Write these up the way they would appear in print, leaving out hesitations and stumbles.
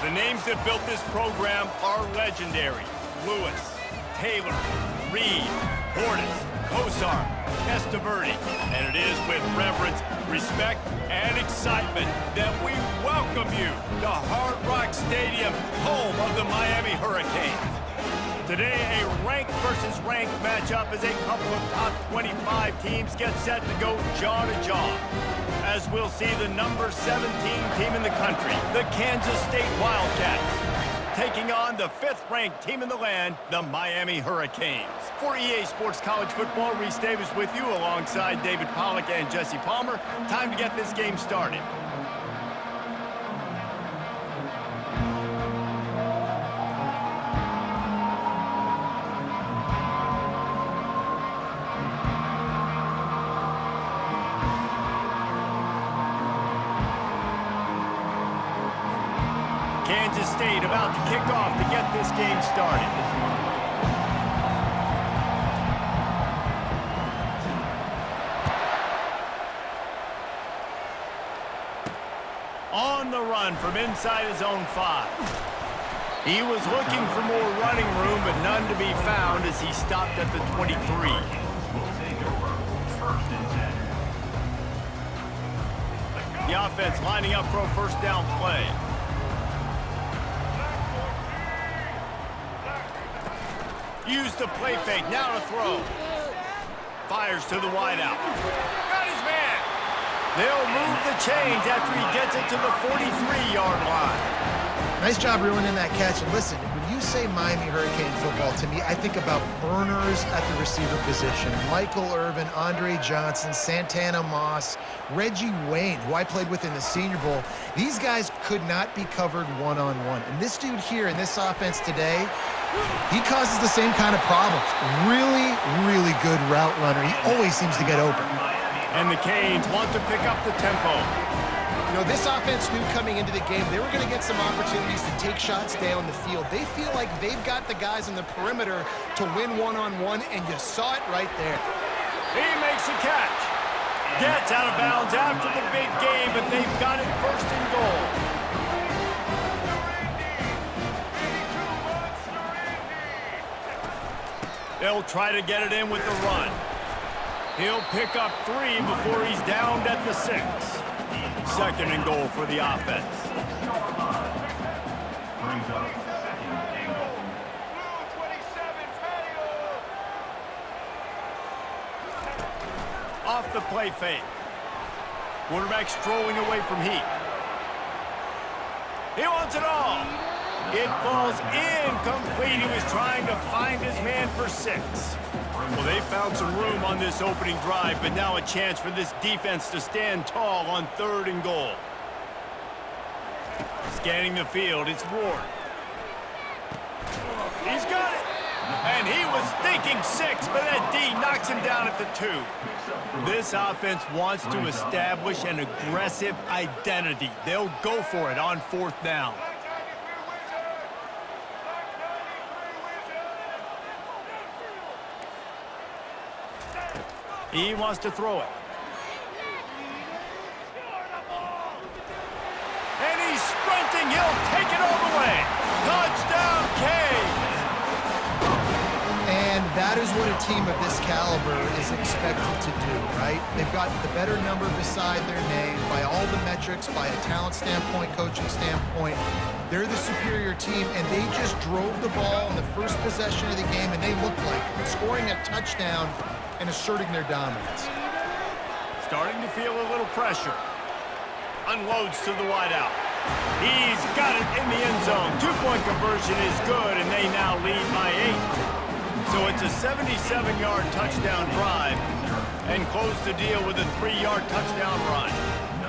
The names that built this program are legendary. Lewis, Taylor, Reed, Portis, Kosar, Testaverde. And it is with reverence, respect, and excitement that we welcome you to Hard Rock Stadium, home of the Miami Hurricanes. Today, a ranked versus ranked matchup as a couple of top 25 teams get set to go jaw to jaw. As we'll see the number 17 team in the country, the Kansas State Wildcats, taking on the 5th-ranked team in the land, the Miami Hurricanes. For EA Sports College Football, Reese Davis with you alongside David Pollack and Jesse Palmer. Time to get this game started. Kansas State about to kick off to get this game started. On the run from inside his own 5. He was looking for more running room, but none to be found as he stopped at the 23. The offense lining up for a first down play. Use the play fake, now to throw. Fires to the wideout. Got his man. They'll move the chains after he gets it to the 43-yard line. Nice job ruining that catch. And listen, when you say Miami Hurricane football, to me, I think about burners at the receiver position. Michael Irvin, Andre Johnson, Santana Moss, Reggie Wayne, who I played with in the Senior Bowl. These guys could not be covered one-on-one. And this dude here in this offense today, he causes the same kind of problems. Really, really good route runner. He always seems to get open. And the Canes want to pick up the tempo. You know, this offense knew coming into the game they were going to get some opportunities to take shots down the field. They feel like they've got the guys on the perimeter to win one-on-one, and you saw it right there. He makes a catch. Gets out of bounds after the big game, but they've got it first and goal. They'll try to get it in with the run. He'll pick up 3 before he's downed at the 6. 2nd and goal for the offense. Off the play fake. Quarterback strolling away from Heat. He wants it all. It falls incomplete. He was trying to find his man for 6. Well, they found some room on this opening drive, but now a chance for this defense to stand tall on 3rd and goal. Scanning the field, it's Ward. He's got it. And he was thinking 6, but that D knocks him down at the 2. This offense wants to establish an aggressive identity. They'll go for it on 4th down. He wants to throw it. And he's sprinting. He'll take it all the way. Touchdown, Canes. And that is what a team of this caliber is expected to do, right? They've got the better number beside their name by all the metrics, by a talent standpoint, coaching standpoint. They're the superior team, and they just drove the ball in the first possession of the game, and they looked like scoring a touchdown and asserting their dominance. Starting to feel a little pressure. Unloads to the wideout. He's got it in the end zone. 2-point conversion is good, and they now lead by 8. So it's a 77-yard touchdown drive, and close the deal with a 3-yard touchdown run.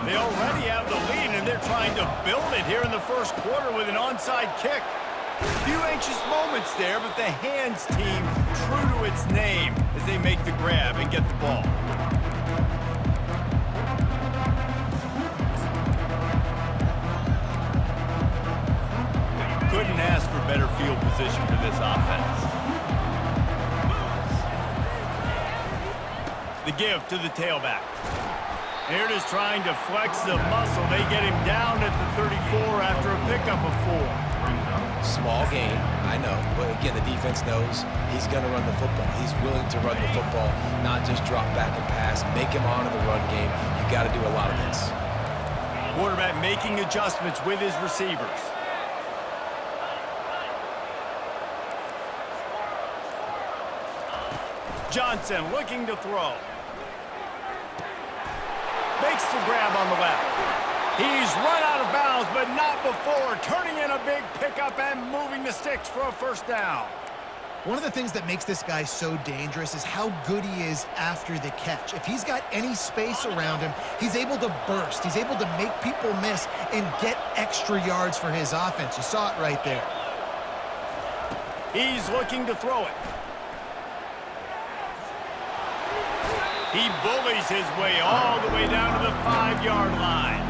They already have the lead, and they're trying to build it here in the first quarter with an onside kick. A few anxious moments there, but the hands team true to its name as they make the grab and get the ball. Couldn't ask for better field position for this offense. The give to the tailback. They're just trying to flex the muscle. They get him down at the 34 after a pickup of 4. Small gain, I know. But again, the defense knows he's going to run the football. He's willing to run the football, not just drop back and pass, make him honor the run game. You got to do a lot of this. Quarterback making adjustments with his receivers. Johnson looking to throw. Makes the grab on the left. He's run out of bounds, but not before turning in a big pickup and moving the sticks for a first down. One of the things that makes this guy so dangerous is how good he is after the catch. If he's got any space around him, he's able to burst. He's able to make people miss and get extra yards for his offense. You saw it right there. He's looking to throw it. He bullies his way all the way down to the 5-yard line.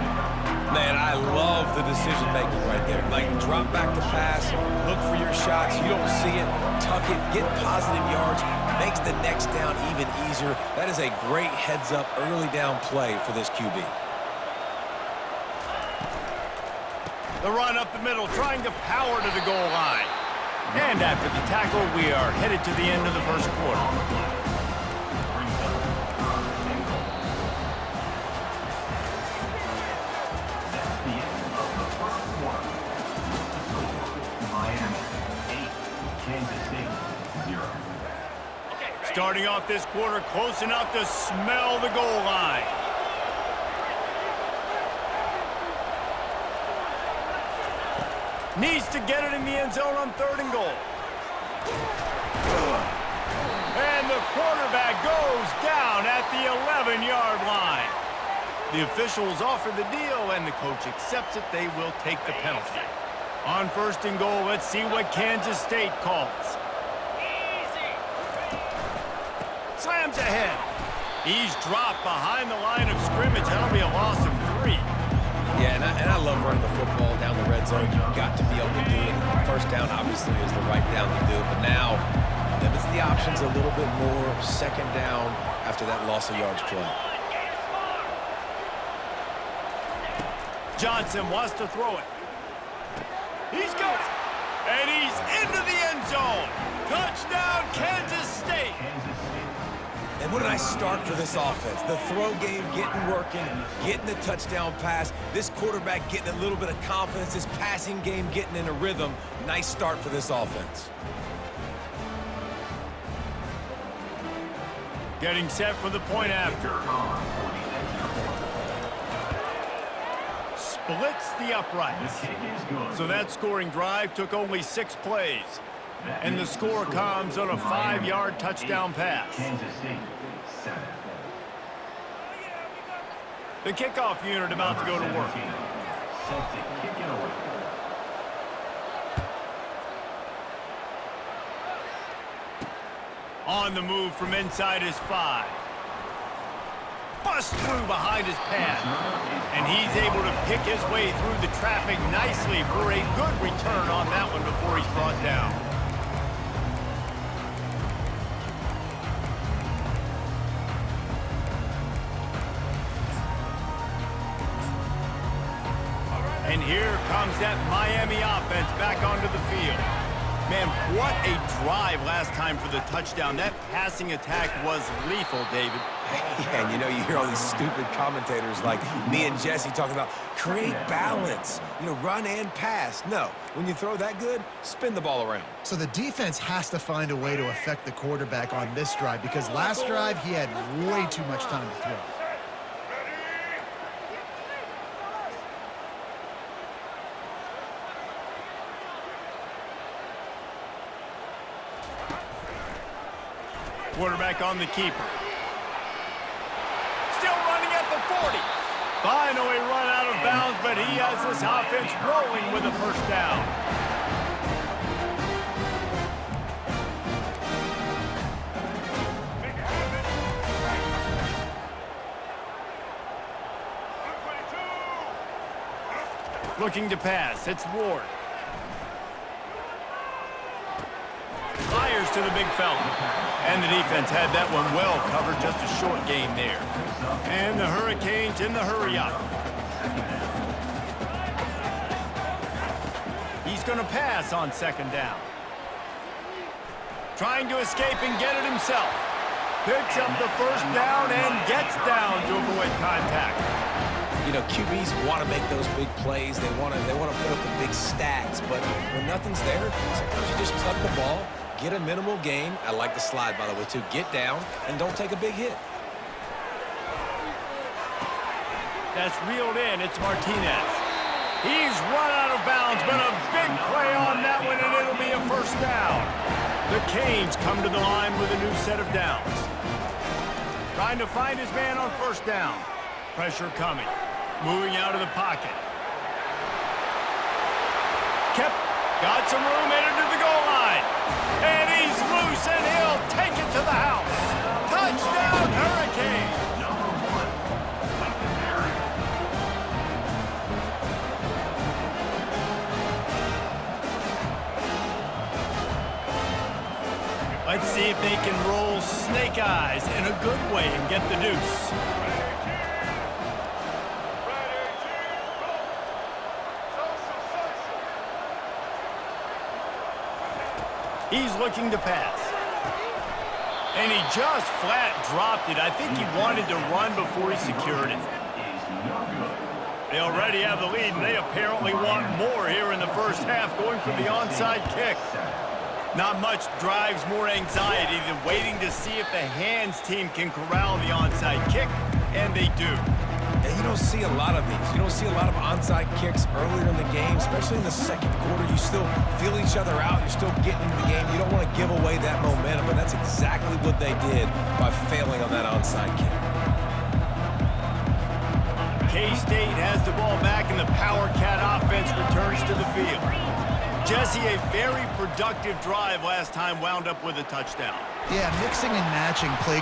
Man, I love the decision-making right there. Like, drop back the pass, look for your shots. You don't see it, tuck it, get positive yards, makes the next down even easier. That is a great heads-up, early down play for this QB. The run up the middle, trying to power to the goal line. And after the tackle, we are headed to the end of the first quarter. Starting off this quarter close enough to smell the goal line. Needs to get it in the end zone on 3rd and goal. And the quarterback goes down at the 11-yard line. The officials offer the deal, and the coach accepts it. They will take the penalty. On 1st and goal, let's see what Kansas State calls. Slams ahead. He's dropped behind the line of scrimmage. That'll be a loss of 3. Yeah, and I love running the football down the red zone. You've got to be able to do it. First down, obviously, is the right down to do it. But now, limits the options a little bit more. 2nd down after that loss of yards play. Johnson wants to throw it. He's got it. And he's into the end zone. Touchdown, Kansas State. And what a nice start for this offense. The throw game getting working, getting the touchdown pass. This quarterback getting a little bit of confidence. This passing game getting in a rhythm. Nice start for this offense. Getting set for the point after. Splits the uprights. So that scoring drive took only 6 plays. And the score comes on a 5-yard touchdown pass. The kickoff unit about to go to work. On the move from inside his 5. Busts through behind his pad. And he's able to pick his way through the traffic nicely for a good return on that one before he's brought down. And here comes that Miami offense back onto the field. Man, what a drive last time for the touchdown. That passing attack was lethal, David. Yeah, and you know, you hear all these stupid commentators like me and Jesse talking about create balance, you know, run and pass. No, when you throw that good, spin the ball around. So the defense has to find a way to affect the quarterback on this drive because last drive he had way too much time to throw. Quarterback on the keeper. Still running at the 40. Finally run out of bounds, but he has this offense rolling with a first down. Looking to pass. It's Ward. fires to the big fella. And the defense had that one well covered, just a short gain there. And the Hurricanes in the hurry-up. He's going to pass on second down. Trying to escape and get it himself. Picks up the first down and gets down to avoid contact. You know, QBs want to make those big plays. They want to put up the big stats. But when nothing's there, sometimes you just tuck the ball, get a minimal gain. I like the slide, by the way, too. Get down and don't take a big hit. That's reeled in. It's Martinez. He's run out of bounds, but a big play on that one, and it'll be a first down. The Canes come to the line with a new set of downs. Trying to find his man on first down. Pressure coming. Moving out of the pocket. Got some room headed to the goal line. And he's loose, and he'll take it to the house. Touchdown, Hurricanes! Let's see if they can roll snake eyes in a good way and get the deuce. He's looking to pass. And he just flat dropped it. I think he wanted to run before he secured it. They already have the lead, and they apparently want more here in the first half, going for the onside kick. Not much drives more anxiety than waiting to see if the hands team can corral the onside kick, and they do. And you don't see a lot of these. You don't see a lot of onside kicks earlier in the game, especially in the second quarter. You still feel each other out. You're still getting into the game. You don't want to give away that momentum, but that's exactly what they did by failing on that onside kick. K-State has the ball back, and the Power Cat offense returns to the field. Jesse, a very productive drive last time, wound up with a touchdown. Yeah, mixing and matching play.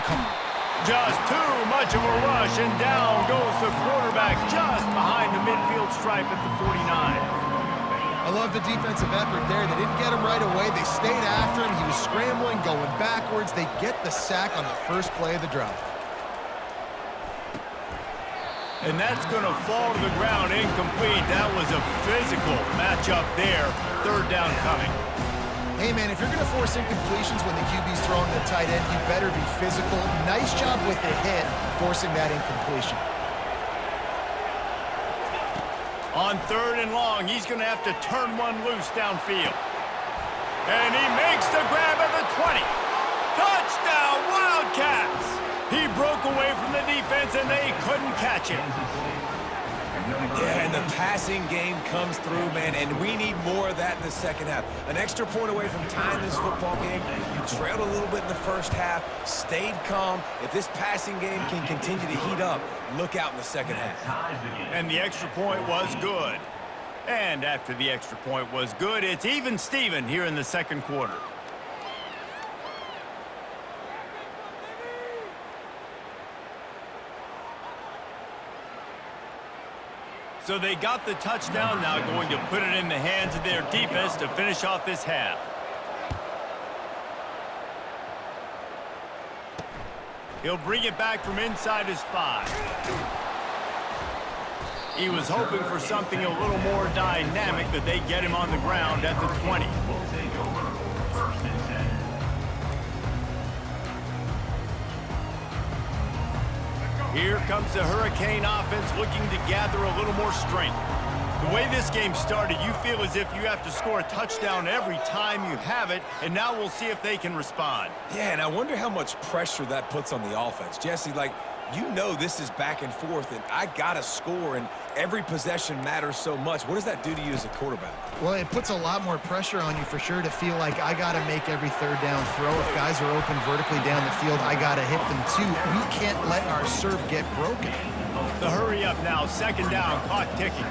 Just too much of a rush, and down goes the quarterback just behind the midfield stripe at the 49. I love the defensive effort there. They didn't get him right away. They stayed after him. He was scrambling, going backwards. They get the sack on the first play of the drive. And that's going to fall to the ground incomplete. That was a physical matchup there. Third down coming. Hey, man, if you're going to force incompletions when the QB's throwing the tight end, you better be physical. Nice job with the hit, forcing that incompletion. On third and long, he's going to have to turn one loose downfield. And he makes the grab at the 20. Touchdown, Wildcats! He broke away from the defense, and they couldn't catch him. Yeah, and the passing game comes through, man, and we need more of that in the second half. An extra point away from tying this football game. You trailed a little bit in the first half, stayed calm. If this passing game can continue to heat up, look out in the second half. And the extra point was good. And after the extra point was good, it's even Steven here in the second quarter. So they got the touchdown, now going to put it in the hands of their defense to finish off this half. He'll bring it back from inside his 5. He was hoping for something a little more dynamic, but they get him on the ground at the 20. Here comes the Hurricane offense looking to gather a little more strength. The way this game started, you feel as if you have to score a touchdown every time you have it, and now we'll see if they can respond. Yeah, and I wonder how much pressure that puts on the offense. Jesse, like, you know this is back and forth, and I got to score, and every possession matters so much. What does that do to you as a quarterback? Well, it puts a lot more pressure on you for sure to feel like I got to make every third down throw. If guys are open vertically down the field, I got to hit them too. We can't let our serve get broken. The hurry up now, second down, clock ticking.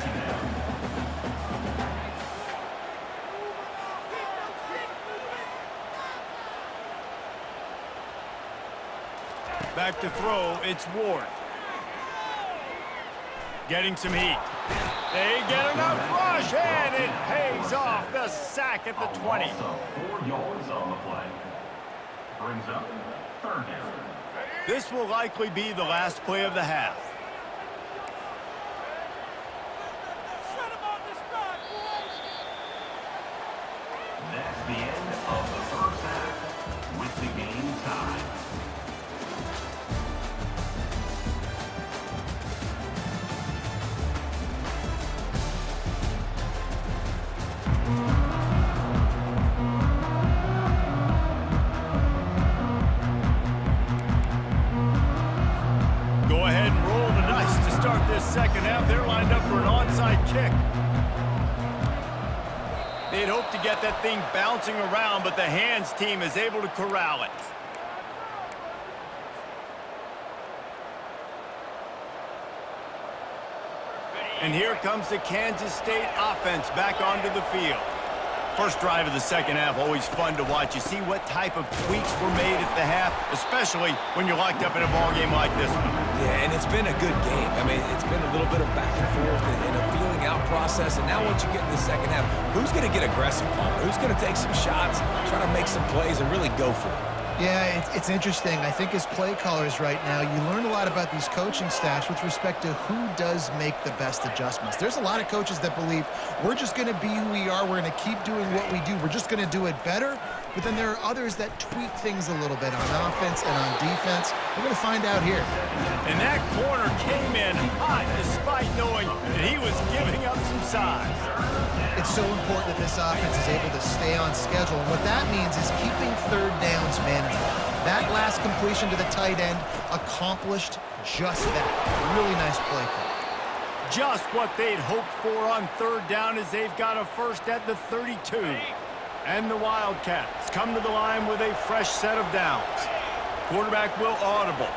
Back to throw, it's Ward. getting some heat. They get enough rush, and it pays off. The sack at the 20. 4 yards on the play. Brings up third down. This will likely be the last play of the half. That's the end of the first half with the game tied. Go ahead and roll the dice to start this second half. They're lined up for an onside kick. They'd hoped to get that thing bouncing around, but the hands team is able to corral it. And here comes the Kansas State offense back onto the field. First drive of the second half, always fun to watch. You see what type of tweaks were made at the half, especially when you're locked up in a ball game like this one. Yeah, and it's been a good game. I mean, it's been a little bit of back and forth and a feeling out process. And now once you get in the second half, who's going to get aggressive, Paul? Who's going to take some shots, try to make some plays, and really go for it? Yeah, it's interesting. I think as play callers right now, you learn a lot about these coaching staffs with respect to who does make the best adjustments. There's a lot of coaches that believe we're just going to be who we are. We're going to keep doing what we do. We're just going to do it better. But then there are others that tweak things a little bit on offense and on defense. We're going to find out here. And that corner came in hot despite knowing that he was giving up some size. It's so important that this offense is able to stay on schedule. And what that means is keeping third downs manageable. That last completion to the tight end accomplished just that. Really nice play call. Just what they'd hoped for on third down as they've got a first at the 32. And the Wildcats come to the line with a fresh set of downs. Quarterback will audible.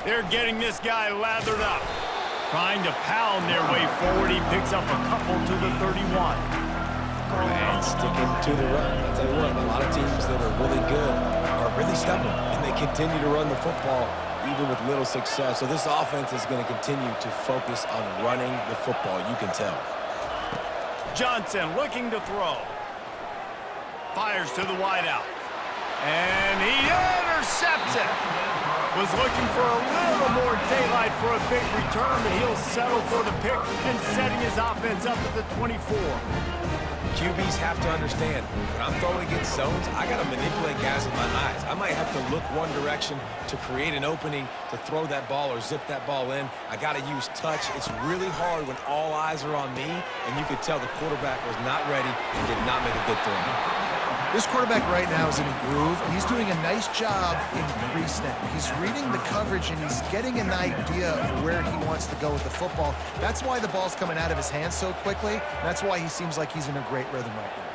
They're getting this guy lathered up. Trying to pound their way forward. He picks up a couple to the 31. And sticking to the run. I'll tell you what, a lot of teams that are really good are really stubborn, and they continue to run the football even with little success. So this offense is going to continue to focus on running the football, you can tell. Johnson looking to throw. Fires to the wideout. And he intercepts it. Was looking for a little more daylight for a big return, but he'll settle for the pick and setting his offense up at the 24. QBs have to understand, when I'm throwing against zones, I got to manipulate guys with my eyes. I might have to look one direction to create an opening to throw that ball or zip that ball in. I got to use touch. It's really hard when all eyes are on me, and you could tell the quarterback was not ready and did not make a good throw. This quarterback right now is in a groove, and he's doing a nice job in pre-snap. He's reading the coverage, and he's getting an idea of where he wants to go with the football. That's why the ball's coming out of his hands so quickly. That's why he seems like he's in a great rhythm right now.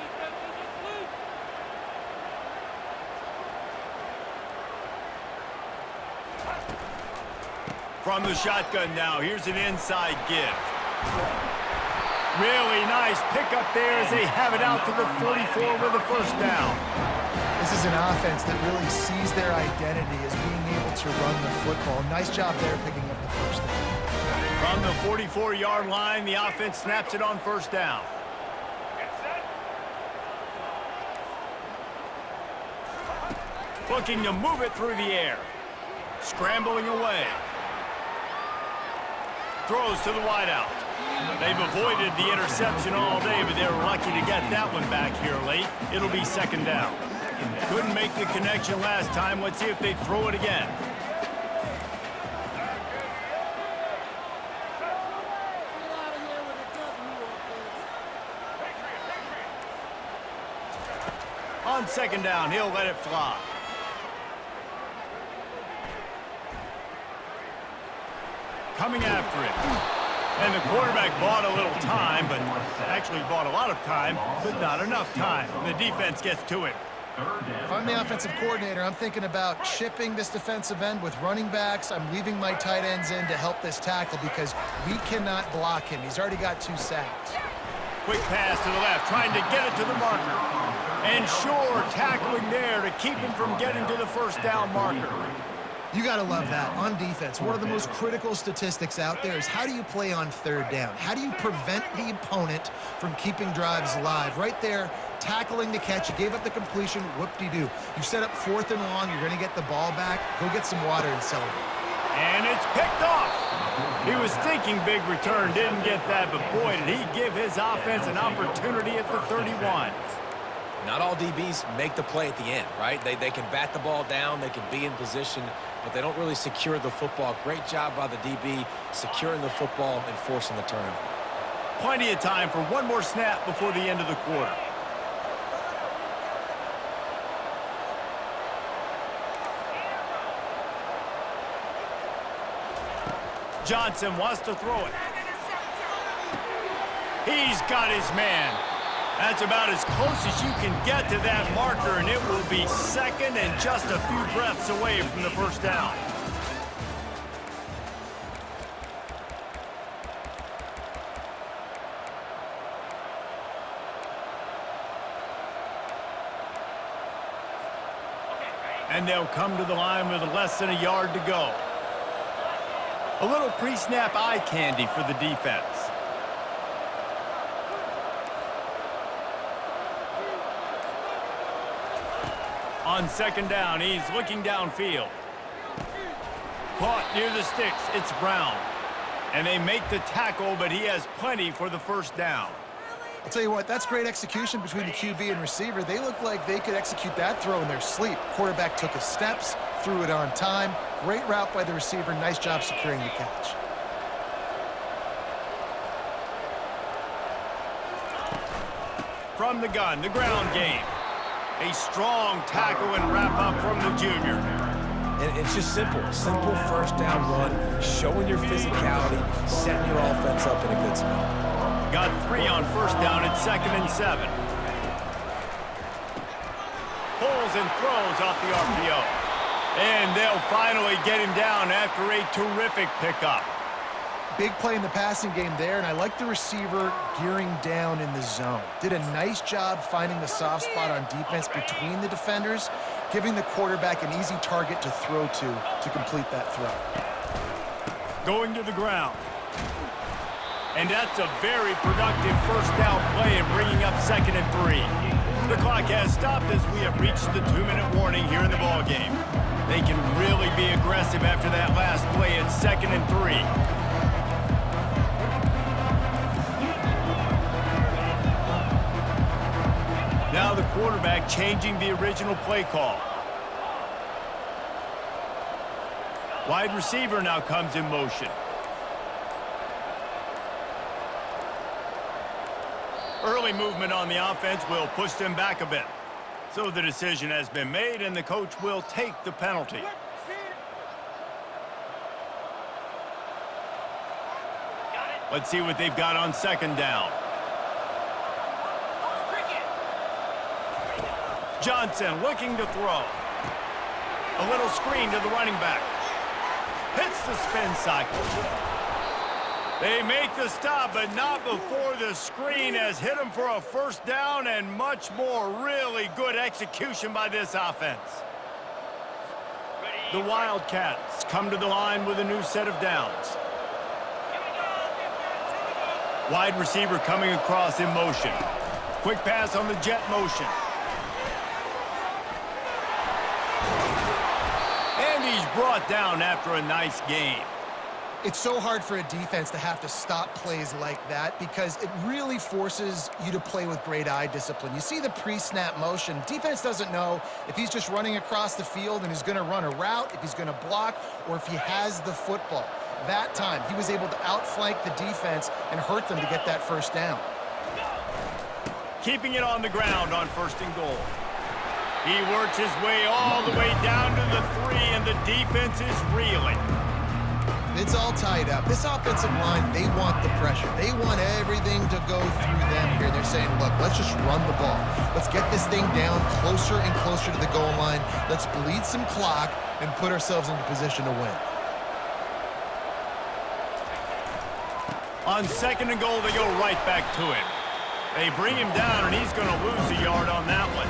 From the shotgun now, here's an inside give. Really nice pickup there as they have it out to the 44 with a first down. This is an offense that really sees their identity as being able to run the football. Nice job there picking up the first down. From the 44-yard line, the offense snaps it on first down. Looking to move it through the air. Scrambling away. Throws to the wideout. They've avoided the interception all day, but they were lucky to get that one back here late. It'll be second down. Couldn't make the connection last time. Let's see if they throw it again. On second down, he'll let it fly. Coming after it. And the quarterback bought a little time, but actually bought a lot of time, but not enough time. The defense gets to it. If I'm the offensive coordinator, I'm thinking about chipping this defensive end with running backs. I'm leaving my tight ends in to help this tackle because we cannot block him. He's already got 2 sacks. Quick pass to the left, trying to get it to the marker. And sure, tackling there to keep him from getting to the first down marker. You got to love that. On defense, one of the most critical statistics out there is how do you play on third down? How do you prevent the opponent from keeping drives alive? Right there, tackling the catch. You gave up the completion. Whoop-de-doo. You set up 4th and long. You're going to get the ball back. Go get some water and celebrate. And it's picked off. He was thinking big return, didn't get that, but boy, did he give his offense an opportunity at the 31. Not all DBs make the play at the end, right? They can bat the ball down, they can be in position, but they don't really secure the football. Great job by the DB securing the football and forcing the turnover. Plenty of time for one more snap before the end of the quarter. Johnson wants to throw it. He's got his man. That's about as close as you can get to that marker, and it will be 2nd and just a few breaths away from the first down. And they'll come to the line with less than a yard to go. A little pre-snap eye candy for the defense. On 2nd down, he's looking downfield. Caught near the sticks, it's Brown. And they make the tackle, but he has plenty for the first down. I'll tell you what, that's great execution between the QB and receiver. They look like they could execute that throw in their sleep. Quarterback took his steps, threw it on time. Great route by the receiver. Nice job securing the catch. From the gun, the ground game. A strong tackle and wrap-up from the junior. And it's just simple first down run, showing your physicality, setting your offense up in a good spot. Got 3 on first down at 2nd and 7. Pulls and throws off the RPO. And they'll finally get him down after a terrific pickup. Big play in the passing game there, and I like the receiver gearing down in the zone. Did a nice job finding the soft spot on defense between the defenders, giving the quarterback an easy target to throw to complete that throw. Going to the ground. And that's a very productive first down play and bringing up 2nd and 3. The clock has stopped as we have reached the 2-minute warning here in the ballgame. They can really be aggressive after that last play at 2nd and 3. Now the quarterback changing the original play call. Wide receiver now comes in motion. Early movement on the offense will push them back a bit. So the decision has been made, and the coach will take the penalty. Let's see what they've got on 2nd down. Johnson looking to throw. A little screen to the running back. Hits the spin cycle. They make the stop, but not before the screen has hit him for a first down and much more. Really good execution by this offense. The Wildcats come to the line with a new set of downs. Wide receiver coming across in motion. Quick pass on the jet motion. And he's brought down after a nice gain. It's so hard for a defense to have to stop plays like that because it really forces you to play with great eye discipline. You see the pre-snap motion. Defense doesn't know if he's just running across the field and is going to run a route, if he's going to block, or if he has the football. That time, he was able to outflank the defense and hurt them to get that first down. Keeping it on the ground on 1st and goal. He works his way all the way down to the 3, and the defense is reeling. It's all tied up. This offensive line, they want the pressure. They want everything to go through them here. They're saying, look, let's just run the ball. Let's get this thing down closer and closer to the goal line. Let's bleed some clock and put ourselves into position to win. On 2nd and goal, they go right back to him. They bring him down, and he's going to lose a yard on that one.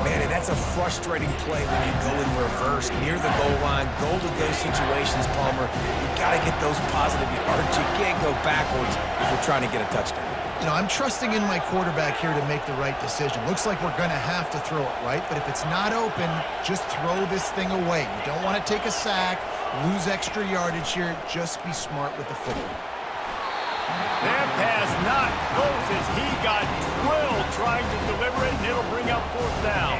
Man, and that's a frustrating play when you go in reverse near the goal line, goal-to-go situations, Palmer. You got to get those positive yards. You can't go backwards if you're trying to get a touchdown. You know, I'm trusting in my quarterback here to make the right decision. Looks like we're going to have to throw it, right? But if it's not open, just throw this thing away. You don't want to take a sack, lose extra yardage here. Just be smart with the football. That pass not close as he got drilled trying to deliver it, and it'll bring up 4th down.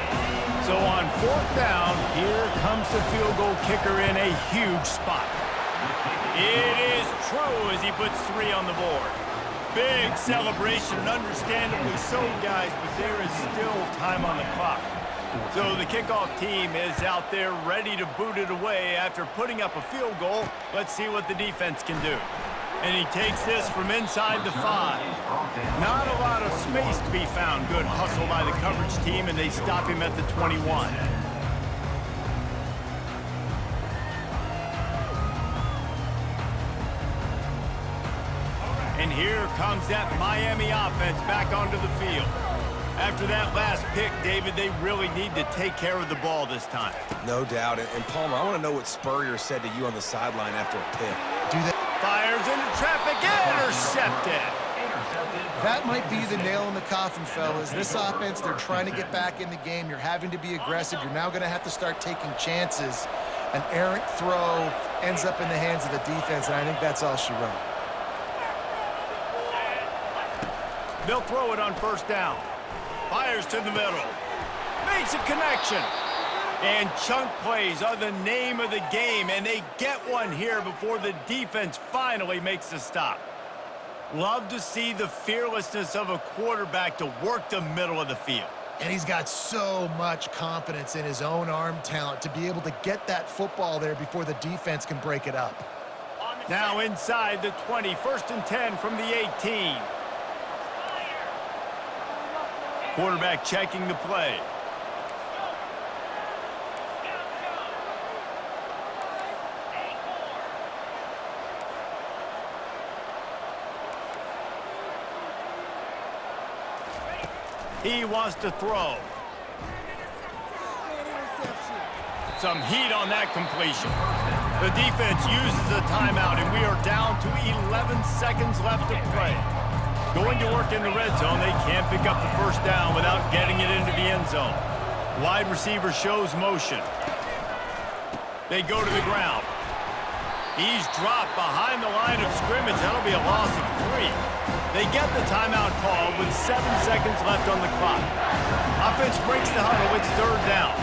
So on 4th down, here comes the field goal kicker in a huge spot. It is true as he puts 3 on the board. Big celebration, understandably so, guys, but there is still time on the clock. So the kickoff team is out there ready to boot it away after putting up a field goal. Let's see what the defense can do. And he takes this from inside the 5. Not a lot of space to be found. Good hustle by the coverage team, and they stop him at the 21. And here comes that Miami offense back onto the field. After that last pick, David, they really need to take care of the ball this time. No doubt. And Palmer, I want to know what Spurrier said to you on the sideline after a pick. Do that. Fires into traffic, intercepted. That might be the nail in the coffin, fellas. This offense, they're trying to get back in the game. You're having to be aggressive. You're now going to have to start taking chances. An errant throw ends up in the hands of the defense, and I think that's all she wrote. They'll throw it on 1st down. Fires to the middle. Makes a connection. And chunk plays are the name of the game, and they get one here before the defense finally makes a stop. Love to see the fearlessness of a quarterback to work the middle of the field. And he's got so much confidence in his own arm talent to be able to get that football there before the defense can break it up. Now inside the 20, 1st and 10 from the 18. Quarterback checking the play. He wants to throw. Some heat on that completion. The defense uses a timeout, and we are down to 11 seconds left to play. Going to work in the red zone, they can't pick up the 1st down without getting it into the end zone. Wide receiver shows motion. They go to the ground. He's dropped behind the line of scrimmage. That'll be a loss of 3. They get the timeout call with 7 seconds left on the clock. Offense breaks the huddle. It's 3rd down.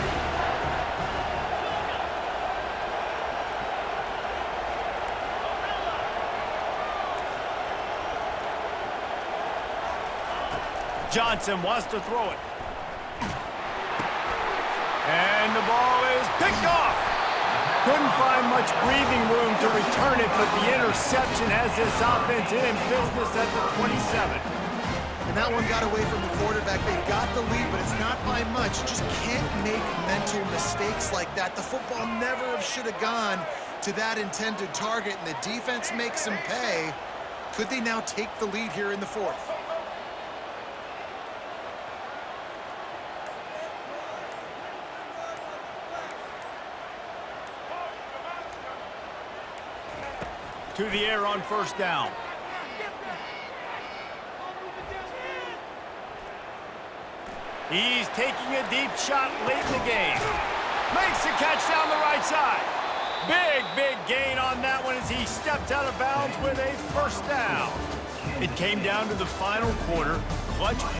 Johnson wants to throw it. And the ball is picked off. Couldn't find much breathing room to return it, but the interception has this offense in business at the 27. And that one got away from the quarterback. They got the lead, but it's not by much. Just can't make mental mistakes like that. The football never should have gone to that intended target, and the defense makes them pay. Could they now take the lead here in the 4th? To the air on 1st down. He's taking a deep shot late in the game. Makes the catch down the right side. Big gain on that one as he steps out of bounds with a 1st down. It came down to the final quarter. Clutch